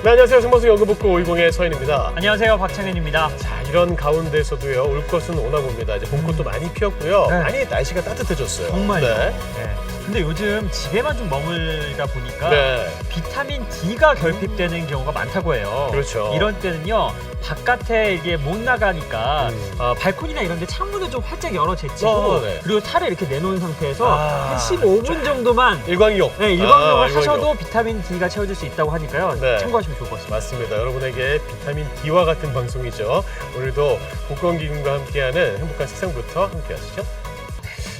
네, 안녕하세요. 생방송 연구북구 520의 서인입니다. 안녕하세요. 박창현입니다. 자, 이런 가운데서도요, 올 것은 오나 봅니다. 이제 봄꽃도 많이 피었고요. 네. 많이 날씨가 따뜻해졌어요. 정말요. 네. 네. 근데 요즘 집에만 좀 머물다 보니까 네. 비타민 D가 결핍되는 경우가 많다고 해요. 그렇죠. 이런 때는요, 바깥에 이게 못 나가니까 발코니나 이런 데 창문을 좀 활짝 열어 제치고 네. 그리고 탈을 이렇게 내놓은 상태에서 한 15분 정도만 일광욕. 네, 일광욕을 일광욕. 하셔도 비타민 D가 채워질 수 있다고 하니까요. 네. 참고하시면 좋을 것 같습니다. 맞습니다. 여러분에게 비타민 D와 같은 방송이죠. 오늘도 복권기금과 함께하는 행복한 식상부터 함께하시죠.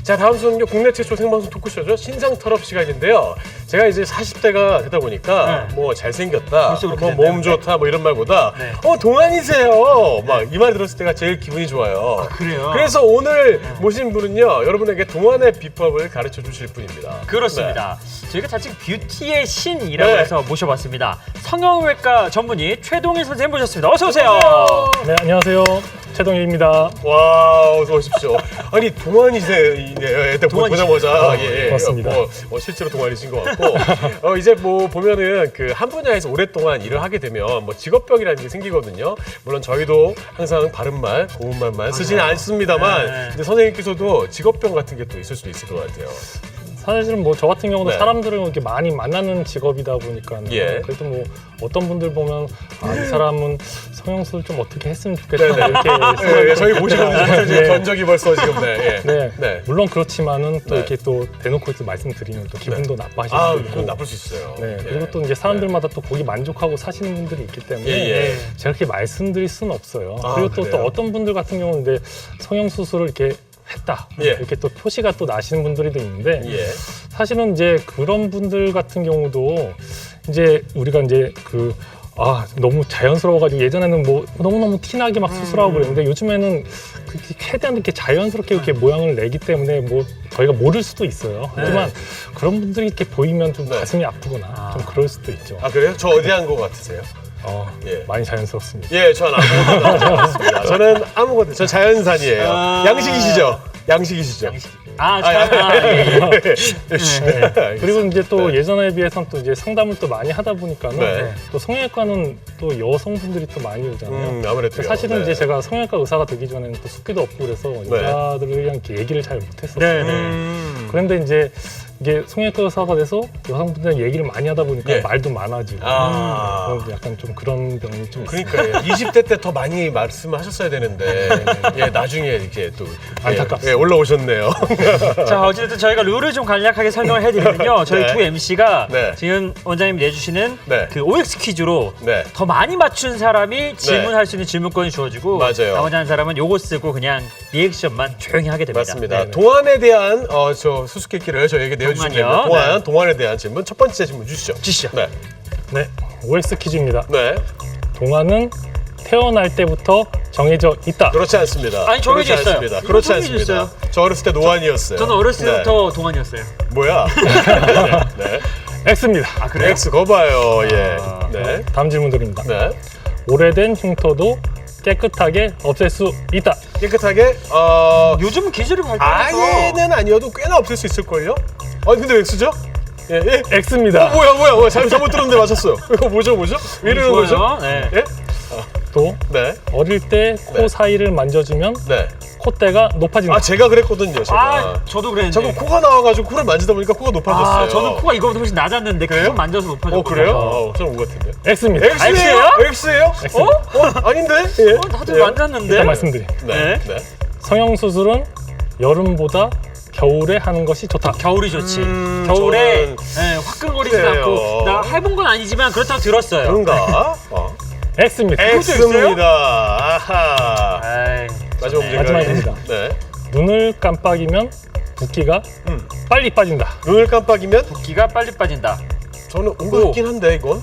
자, 다음 순서는요, 국내 최초 생방송 토크쇼죠. 신상 털업 시간인데요. 제가 이제 40대가 되다 보니까 네. 뭐 잘생겼다, 벌써 그렇게 뭐 됐나요? 몸 좋다, 뭐 이런 말보다 네. 동안이세요. 막 이 말 들었을 때가 제일 기분이 좋아요. 아, 그래요? 그래서 오늘 모신 분은요, 여러분에게 동안의 비법을 가르쳐 주실 분입니다. 그렇습니다. 저희가 자칭 뷰티의 신이라고 네. 해서 모셔봤습니다. 성형외과 전문의 최동일 선생님 모셨습니다. 어서 오세요. 네, 안녕하세요. 최동일입니다. 와, 어서 오십시오. 아니, 동안이세요. 일단 보자마자. 예, 고맙습니다. 실제로 동안이신 것 같고. 이제 뭐 보면은 그 한 분야에서 오랫동안 일을 하게 되면 뭐 직업병이라는 게 생기거든요. 물론 저희도 항상 바른 말, 고운 말만 쓰지는 않습니다만, 네. 이제 선생님께서도 직업병 같은 게 또 있을 수도 있을 것 같아요. 사실은 뭐 저 같은 경우도 네. 사람들을 이렇게 많이 만나는 직업이다 보니까 예. 그래도 뭐 어떤 분들 보면 이 사람은 성형수술 좀 어떻게 했으면 좋겠다 이렇게 예, 저희 보시거든요. 네. 견적이 벌써 지금. 네. 네. 네. 물론 그렇지만은 또 네. 이렇게 또 대놓고 이렇게 말씀드리면 또 기분도 나빠하시는 아, 분도 그건 있고. 나쁠 수 있어요. 네. 예. 그리고 또 이제 사람들마다 또 거기 만족하고 사시는 분들이 있기 때문에 예. 제가 그렇게 말씀드릴 수는 없어요. 아, 그리고 또 그래요? 어떤 분들 같은 경우는 이제 성형수술을 이렇게 했다 예. 이렇게 또 표시가 또 나시는 분들이 있는데 예. 사실은 이제 그런 분들 같은 경우도 이제 우리가 이제 너무 자연스러워가지고 예전에는 뭐 너무너무 티나게 막 수술하고 그랬는데 요즘에는 그렇게 최대한 이렇게 자연스럽게 이렇게 모양을 내기 때문에 뭐 저희가 모를 수도 있어요. 하지만 그런 분들이 이렇게 보이면 좀 네. 가슴이 아프거나 좀 그럴 수도 있죠. 아, 그래요? 저 어디 한 거 같으세요? 예. 많이 자연스럽습니다. 예, 전 아무것도 하지 않았습니다. 저는 아무것도, 저 자연산이에요. 양식이시죠? 양식이시죠? 예. 그리고 이제 또 네. 예전에 비해서는 또 이제 상담을 또 많이 하다 보니까는 네. 또 성형외과는 또 여성분들이 또 많이 오잖아요. 아무래도 사실은 이제 제가 성형외과 의사가 되기 전에는 또 숙기도 없고 그래서 여자들이랑 이렇게 얘기를 잘 못했었어요. 그런데 이제 이게 성형외과 의사가 돼서 여성분들이랑 얘기를 많이 하다 보니까 예. 말도 많아지고 그런 약간 좀 그런 병이 좀 있어요. 그러니까요. 20대 때 더 많이 말씀하셨어야 되는데 예, 나중에 이렇게 또 안타깝습니다. 예, 올라오셨네요. 자, 어쨌든 저희가 룰을 좀 간략하게 설명을 해드리면요. 저희 네. 두 MC가 네. 지금 원장님이 내주시는 네. 그 OX 퀴즈로 네. 더 많이 맞춘 사람이 질문할 수 있는 질문권이 주어지고 맞아요. 나머지 한 사람은 요거 쓰고 그냥 리액션만 조용히 하게 됩니다. 맞습니다. 네. 동안에 대한 저 수수께끼를 저희에게 내어주시면 동안이요? 됩니다. 동안에 대한 질문 첫 번째 질문 주시죠. 주시죠. 네. 네, OX 퀴즈입니다. 네. 동안은 태어날 때부터 정해져 있다. 그렇지 않습니다. 아니, 정해져 그렇지 있어요. 않습니다. 이거 그렇지 정해져 않습니다. 있어요. 저 어렸을 때 노안이었어요. 저는 어렸을 네. 때부터 동안이었어요. 뭐야? 네. X입니다. 아, 그래요? X 거봐요. 예. 아. 네. 다음 질문 드립니다. 네. 오래된 흉터도 깨끗하게 없앨 수 있다. 깨끗하게 요즘은 기술이 발달해서 아예는 아니어도 꽤나 없앨 수 있을걸요? 아니 근데 왜 X죠? 예, 예. X입니다. 뭐야 잘못 들었는데 맞췄어요. 이거 뭐죠? 왜 이러는 거죠? 좋아요. 네. 예? 또 네. 어릴 때 코 네. 사이를 만져주면 네. 콧대가 높아진다. 아 제가 그랬거든요. 제가. 아, 저도 그랬는데. 자꾸 코가 나와가지고 코를 만지다 보니까 코가 높아졌어요. 아, 저는 코가 이거보다 훨씬 낮았는데 그래요? 계속 만져서 높아졌거든요. 그래요? 저는 O 같은데. X입니다. X예요? X예요? 아닌데? 예. 나도 예. 만졌는데. 일단 말씀드려. 네. 네. 네. 성형수술은 여름보다 겨울에 하는 것이 좋다. 겨울이 좋지. 겨울에 저는 화끈거리지 그래요. 않고 나 해본 건 아니지만 그렇다고 들었어요. 그런가? X입니다. X입니다. 아하. 에이, 마지막 좋네. 마지막입니다. 네. 눈을 깜빡이면 붓기가 빨리 빠진다. 눈을 깜빡이면 붓기가 빨리 빠진다. 저는 온 것 같긴 한데 이건.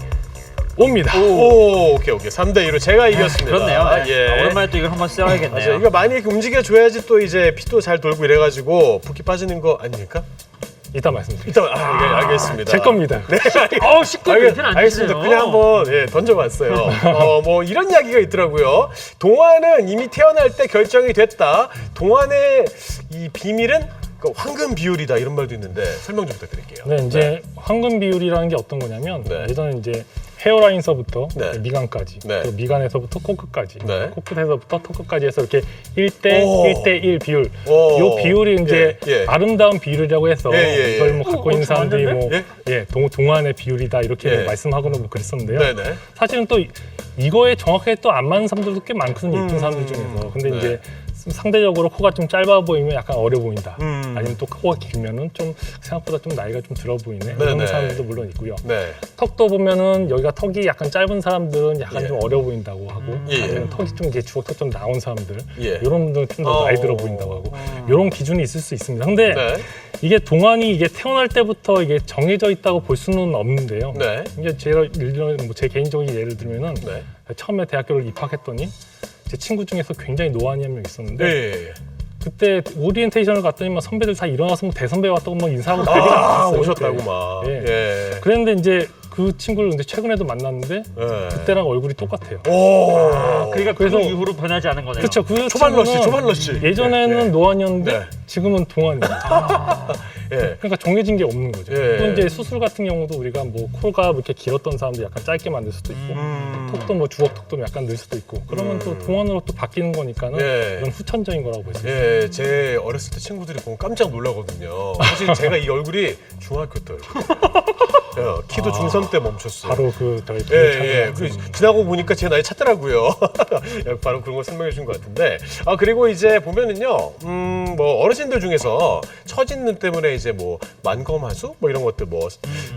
옵니다. 오, 오케이. 3대 2로 제가 이겼습니다. 그렇네요. 네. 예. 오랜만에 또 이걸 한번 맞아요. 써야겠네요. 이거 많이 이렇게 움직여줘야지 또 이제 피도 잘 돌고 이래가지고 붓기 빠지는 거 아닙니까? 이따 말씀드릴게요. 일단 알겠습니다. 제 겁니다. 네. 시끄럽게 안 알겠습니다. 주세요. 그냥 한번 던져봤어요. 뭐 이런 이야기가 있더라고요. 동안은 이미 태어날 때 결정이 됐다. 동안의 이 비밀은 그 황금 비율이다 이런 말도 있는데 설명 좀 부탁드릴게요. 네, 이제 황금 비율이라는 게 어떤 거냐면 네. 예전에 이제 헤어라인서부터 네. 미간까지, 네. 또 미간에서부터 코끝까지, 네. 코끝에서부터 턱끝까지 해서 이렇게 1대 오. 1대1 비율. 오. 요 비율이 이제 예. 아름다운 비율이라고 해서 예. 이걸 뭐 갖고 있는 사람들이 뭐 예? 동안의 비율이다 이렇게 예. 말씀하거나 뭐 그랬었는데요. 네네. 사실은 또 이거에 정확하게 또 안 맞는 사람들도 꽤 많거든요. 이쁜 사람들 중에서. 근데 네. 이제 상대적으로 코가 좀 짧아 보이면 약간 어려 보인다. 음. 아니면 또 코가 길면은 좀 생각보다 좀 나이가 좀 들어 보이네. 네네. 이런 사람들도 물론 있고요. 네. 턱도 보면은 여기가 턱이 약간 짧은 사람들은 약간 예. 좀 어려 보인다고 하고 예. 아니면 턱이 좀 이렇게 주걱턱 좀 나온 사람들 예. 이런 분들은 좀 더 나이 들어 보인다고 하고 이런 기준이 있을 수 있습니다. 근데 네. 이게 동안이 이게 태어날 때부터 이게 정해져 있다고 볼 수는 없는데요. 네. 이게 제가 예를 들어 제 개인적인 예를 들면은 네. 처음에 대학교를 입학했더니 제 친구 중에서 굉장히 노안이 한 명 있었는데 예. 그때 오리엔테이션을 갔더니 막 선배들 다 일어나서 뭐 대선배 왔다고 막 인사하고 난리가 났었어요. 오셨다고 그때. 막. 예. 예. 그랬는데 이제 그 친구를 근데 최근에도 만났는데 예. 그때랑 얼굴이 똑같아요. 오. 그러니까 그래서- 그 이후로 변하지 않은 거네요. 그렇죠. 그 초반 러시, 친구는 초반 러시. 예전에는 예. 노안이었는데 네. 지금은 동안이에요. 예. 그러니까 정해진 게 없는 거죠. 예. 또 이제 수술 같은 경우도 우리가 뭐 코가 이렇게 길었던 사람도 약간 짧게 만들 수도 있고 턱도 뭐 주걱턱도 약간 늘 수도 있고 그러면 또 동안으로 또 바뀌는 거니까는 예. 이건 후천적인 거라고 볼 수 있어요. 예, 제 어렸을 때 친구들이 보면 깜짝 놀라거든요. 사실 제가 이 얼굴이 중학교 때 얼굴. 키도 중3 때 멈췄어요. 바로 그 저희 예. 그 지나고 보니까 제 나이 찾더라고요. 바로 그런 거 설명해 준 것 같은데. 아, 그리고 이제 보면은요, 뭐 어르신들 중에서 처진눈 때문에 이제 뭐 만검하수 뭐 이런 것들 뭐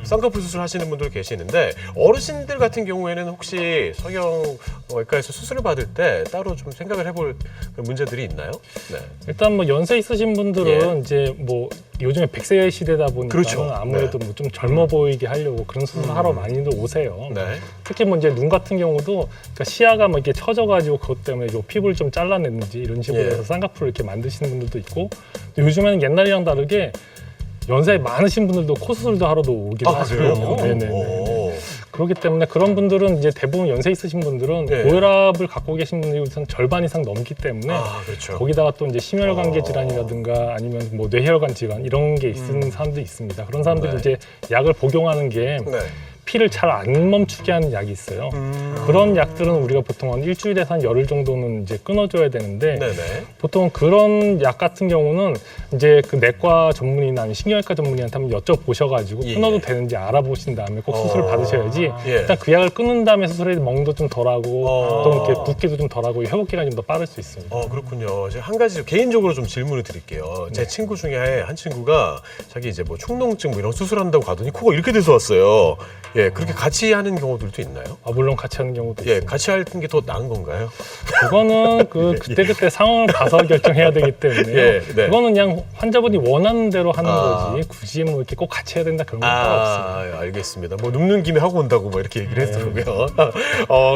쌍꺼풀 수술 하시는 분들 계시는데 어르신들 같은 경우에는 혹시 성형외과에서 수술을 받을 때 따로 좀 생각을 해볼 문제들이 있나요? 네. 일단 뭐 연세 있으신 분들은 이제 뭐 요즘에 100세 시대다 보니까 그렇죠. 아무래도 뭐 좀 젊어 보이게 하려고 그런 수술을 하러 많이들 오세요. 네. 특히 뭐 이제 눈 같은 경우도 그러니까 시야가 뭐 이렇게 처져가지고 그것 때문에 요 피부를 좀 잘라냈는지 이런 식으로 예. 해서 쌍꺼풀을 이렇게 만드시는 분들도 있고 또 요즘에는 옛날이랑 다르게 연세 많으신 분들도 코 수술도 하러도 오기도 하시거든요. 네네네. 오. 그렇기 때문에 그런 분들은 이제 대부분 연세 있으신 분들은 네. 고혈압을 갖고 계신 분들이 우선 절반 이상 넘기 때문에 아, 그렇죠. 거기다가 또 이제 심혈관계 질환이라든가 아니면 뭐 뇌혈관 질환 이런 게 있는 사람들이 있습니다. 그런 사람들이 네. 이제 약을 복용하는 게 네. 피를 잘 안 멈추게 하는 약이 있어요. 그런 약들은 우리가 보통 한 일주일에서 한 열흘 정도는 이제 끊어줘야 되는데 네네. 보통 그런 약 같은 경우는 이제 그 내과 전문의나 아니면 신경외과 전문의한테 한번 여쭤보셔가지고 예. 끊어도 되는지 알아보신 다음에 꼭 수술을 받으셔야지 예. 일단 그 약을 끊은 다음에 수술에 멍도 좀 덜하고 어. 또 이렇게 붓기도 좀 덜하고 회복 기간이 좀 더 빠를 수 있습니다. 그렇군요. 제가 한 가지 개인적으로 좀 질문을 드릴게요. 제 친구 중에 한 친구가 자기 이제 뭐 축농증 뭐 이런 수술한다고 가더니 코가 이렇게 돼서 왔어요. 예, 그렇게 같이 하는 경우들도 있나요? 물론 같이 하는 경우도 예, 있습니다. 같이 하는 게 더 나은 건가요? 그거는 그 그때그때 상황을 봐서 결정해야 되기 때문에 예, 네. 그거는 그냥 환자분이 원하는 대로 하는 아. 거지 굳이 뭐 이렇게 꼭 같이 해야 된다 그런 건 따로 없습니다. 알겠습니다. 뭐 눕는 김에 하고 온다고 뭐 이렇게 얘기를 네. 했더라고요.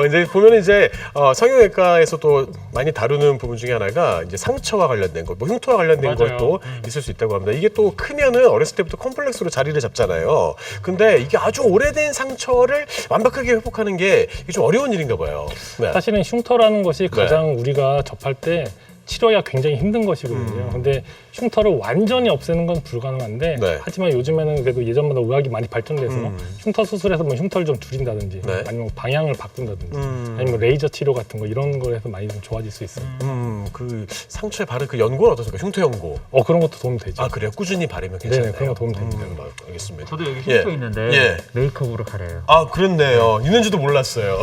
이제 보면 이제 성형외과에서 또 많이 다루는 부분 중에 하나가 이제 상처와 관련된 것, 뭐 흉터와 관련된 맞아요. 것도 있을 수 있다고 합니다. 이게 또 크면은 어렸을 때부터 컴플렉스로 자리를 잡잖아요. 근데 이게 아주 오래된 상처를 완벽하게 회복하는 게 이게 좀 어려운 일인가 봐요. 네. 사실은 흉터라는 것이 가장 우리가 접할 때 치료가 굉장히 힘든 것이거든요. 근데 흉터를 완전히 없애는 건 불가능한데 네. 하지만 요즘에는 그래도 예전보다 의학이 많이 발전돼서 흉터 수술해서 뭐 흉터를 좀 줄인다든지 네. 아니면 방향을 바꾼다든지 아니면 뭐 레이저 치료 같은 거 이런 거에서 많이 좀 좋아질 수 있어요. 그 상처에 바른 그 연고는 어떻습니까? 흉터 연고. 그런 것도 도움 되죠. 아, 그래요? 꾸준히 바르면 괜찮나요? 네네, 그런 거 도움 됩니다. 알겠습니다. 저도 여기 예. 흉터 있는데 예. 메이크업으로 가려요. 아, 그렇네요. 있는지도 몰랐어요.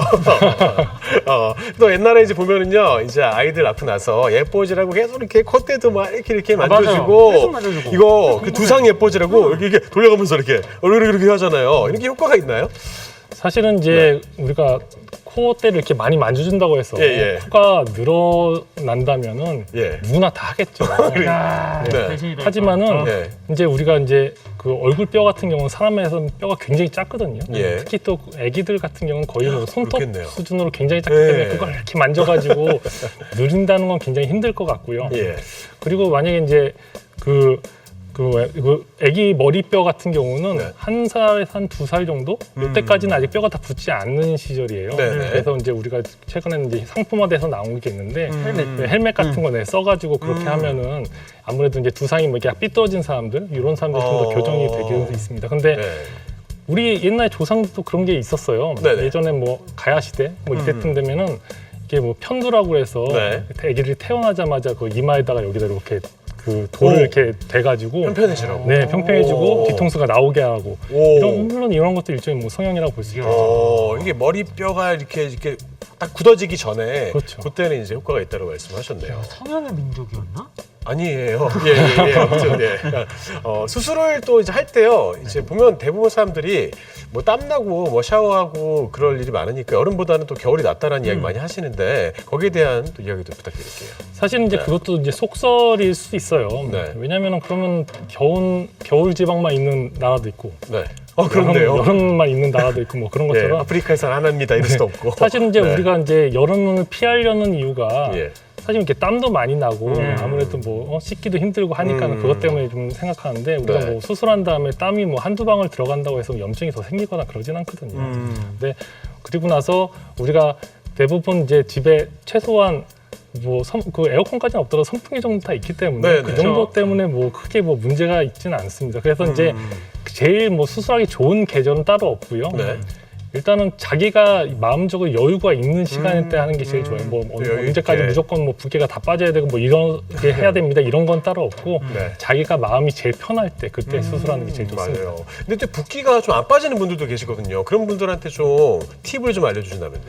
또 옛날에 이제 보면은요, 이제 아이들 낳고 나서 예뻐지라고 계속 이렇게 콧대도 막 이렇게 맞아요. 계속 만져주고, 만져주고. 이거 그 두상 예뻐지라고 이렇게 돌려가면서 이렇게 얼굴을 이렇게 하잖아요. 이렇게 효과가 있나요? 사실은 이제 우리가 콧대를 이렇게 많이 만져준다고 해서 예. 코가 늘어난다면은 예. 누구나 다 하겠죠. 야, 네. 대신이다. 하지만은 네. 이제 우리가 이제 그 얼굴뼈 같은 경우는 사람에서는 뼈가 굉장히 작거든요. 예. 특히 또 아기들 같은 경우는 거의 뭐 손톱 그렇겠네요. 수준으로 굉장히 작기 예. 때문에 그걸 이렇게 만져가지고 늘린다는 건 굉장히 힘들 것 같고요. 예. 그리고 만약에 이제 그 아기 머리뼈 같은 경우는 네. 1살에서 한 2살 정도? 이때까지는 아직 뼈가 다 붙지 않는 시절이에요. 네네. 그래서 이제 우리가 최근에는 이제 상품화돼서 나온 게 있는데 헬멧 같은 거 써가지고 그렇게 하면은 아무래도 이제 두상이 뭐 이렇게 삐뚤어진 사람들 이런 사람들이 좀 더 교정이 되게 있습니다. 근데 네. 우리 옛날 조상도 그런 게 있었어요. 네네. 예전에 뭐 가야 시대 뭐 이때쯤 되면은 이게 뭐 편두라고 해서 네. 아기를 태어나자마자 그 이마에다가 여기다 이렇게 그 돌을 오. 이렇게 대가지고 편편해지라고. 네, 평평해지고 오. 뒤통수가 나오게 하고 오. 물론 이런 것도 일종의 뭐 성형이라고 볼 수 있죠. 이게 머리뼈가 이렇게 딱 굳어지기 전에 그렇죠. 그때는 이제 효과가 있다고 말씀하셨네요. 성형의 민족이었나? 아니에요. 예. 아무튼 예. 수술을 또 이제 할 때요. 이제 보면 대부분 사람들이 뭐 땀나고 뭐 샤워하고 그럴 일이 많으니까 여름보다는 또 겨울이 낫다라는 이야기 많이 하시는데 거기에 대한 또 이야기도 부탁드릴게요. 사실은 이제 네. 그것도 이제 속설일 수 있어요. 네. 왜냐하면 그러면 겨울 지방만 있는 나라도 있고 네. 그렇네요. 여름만 있는 나라도 있고 뭐 그런 예, 것처럼 아프리카에서는 안 합니다. 이럴 수도 없고. 사실은 이제 네. 우리가 이제 여름을 피하려는 이유가 예. 사실 이렇게 땀도 많이 나고 아무래도 뭐 씻기도 힘들고 하니까는 그것 때문에 좀 생각하는데 우리가 네. 뭐 수술한 다음에 땀이 뭐 한두 방울 들어간다고 해서 염증이 더 생기거나 그러진 않거든요. 근데 그리고 나서 우리가 대부분 이제 집에 최소한 뭐 그 에어컨까지는 없더라도 선풍기 정도 다 있기 때문에 네, 그 네. 정도 때문에 뭐 크게 뭐 문제가 있지는 않습니다. 그래서 이제 제일 뭐 수술하기 좋은 계절은 따로 없고요. 네. 일단은 자기가 마음적으로 여유가 있는 시간에 때 하는 게 제일 좋아요. 뭐 여유 언제까지 있게. 무조건 뭐 붓기가 다 빠져야 되고 뭐 이렇게 해야 됩니다. 이런 건 따로 없고 네. 자기가 마음이 제일 편할 때 그때 수술하는 게 제일 좋습니다. 맞아요. 근데 또 붓기가 좀 안 빠지는 분들도 계시거든요. 그런 분들한테 좀 팁을 좀 알려주신다면요.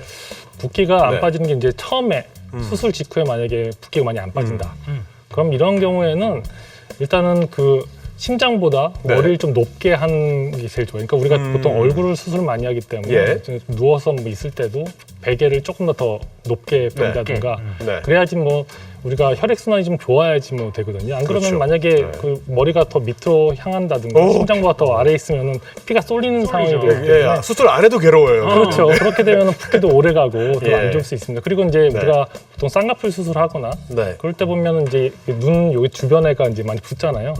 붓기가 네. 안 빠지는 게 이제 처음에 수술 직후에 만약에 붓기가 많이 안 빠진다. 그럼 이런 경우에는 일단은 그 심장보다 네. 머리를 좀 높게 하는 게 제일 좋아요. 그러니까 우리가 보통 얼굴을 수술을 많이 하기 때문에 예. 이제 누워서 뭐 있을 때도 베개를 조금 더 높게 뺀다든가 네. 그래야지 뭐 우리가 혈액순환이 좀 좋아야지 뭐 되거든요. 안 그러면 그렇죠. 만약에 네. 그 머리가 더 밑으로 향한다든가 오. 심장보다 더 아래에 있으면은 피가 쏠리는 상황이 되기 때문에 예, 수술 안 해도 괴로워요. 그렇죠. 그렇게 되면 붓기도 오래 가고 더 예. 안 좋을 수 있습니다. 그리고 이제 우리가 보통 쌍꺼풀 수술하거나 네. 그럴 때 보면은 이제 눈 여기 주변에가 이제 많이 붓잖아요.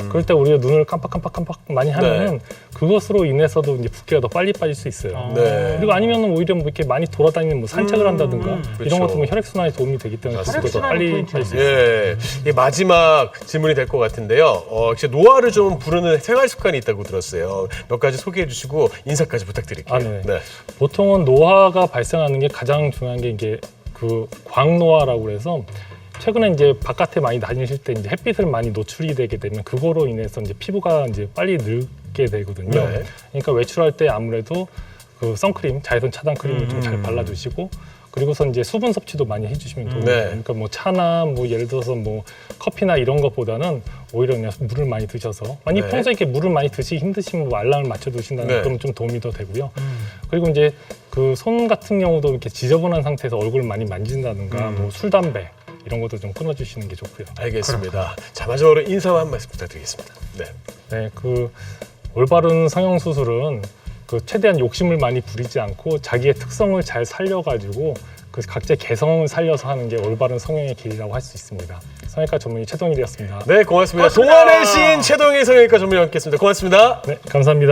그럴 때 우리가 눈을 깜빡깜빡 많이 하면은 그것으로 인해서도 이제 붓기가 더 빨리 빠질 수 있어요. 네. 그리고 아니면은 오히려 뭐 이렇게 많이 돌아다니는 뭐 산책을 한다든가 그렇죠. 이런 것도 뭐 혈액순환에 도움이 되기 때문에 붓기가 더 혈액순환이 빨리 포인트죠. 빠질 수 있어요. 예, 이게 마지막 질문이 될 것 같은데요. 혹시 노화를 좀 부르는 생활 습관이 있다고 들었어요. 몇 가지 소개해 주시고 인사까지 부탁드릴게요. 아, 네. 보통은 노화가 발생하는 게 가장 중요한 게 이게 그 광노화라고 해서 최근에 이제 바깥에 많이 다니실 때 이제 햇빛을 많이 노출이 되게 되면 그거로 인해서 이제 피부가 이제 빨리 늙게 되거든요. 네. 그러니까 외출할 때 아무래도 그 선크림, 자외선 차단 크림을 좀 잘 발라주시고 그리고서 이제 수분 섭취도 많이 해주시면 도움이 돼요. 네. 그러니까 뭐 차나 뭐 예를 들어서 뭐 커피나 이런 것보다는 오히려 그냥 물을 많이 드셔서 만약 네. 평소에 이렇게 물을 많이 드시기 힘드시면 뭐 알람을 맞춰 두신다면 네. 그러면 좀 도움이 더 되고요. 그리고 이제 그 손 같은 경우도 이렇게 지저분한 상태에서 얼굴을 많이 만진다든가 뭐 술, 담배 이런 것도 좀 끊어주시는 게 좋고요. 알겠습니다. 자, 마지막으로 인사 한 말씀 부탁드리겠습니다. 네. 네, 그 올바른 성형 수술은 그 최대한 욕심을 많이 부리지 않고 자기의 특성을 잘 살려가지고 그 각자의 개성을 살려서 하는 게 올바른 성형의 길이라고 할 수 있습니다. 성형외과 전문의 최동일이었습니다. 네, 고맙습니다. 고맙습니다. 동안의 시인 최동일 성형외과 전문의와 함께했습니다. 고맙습니다. 네, 감사합니다.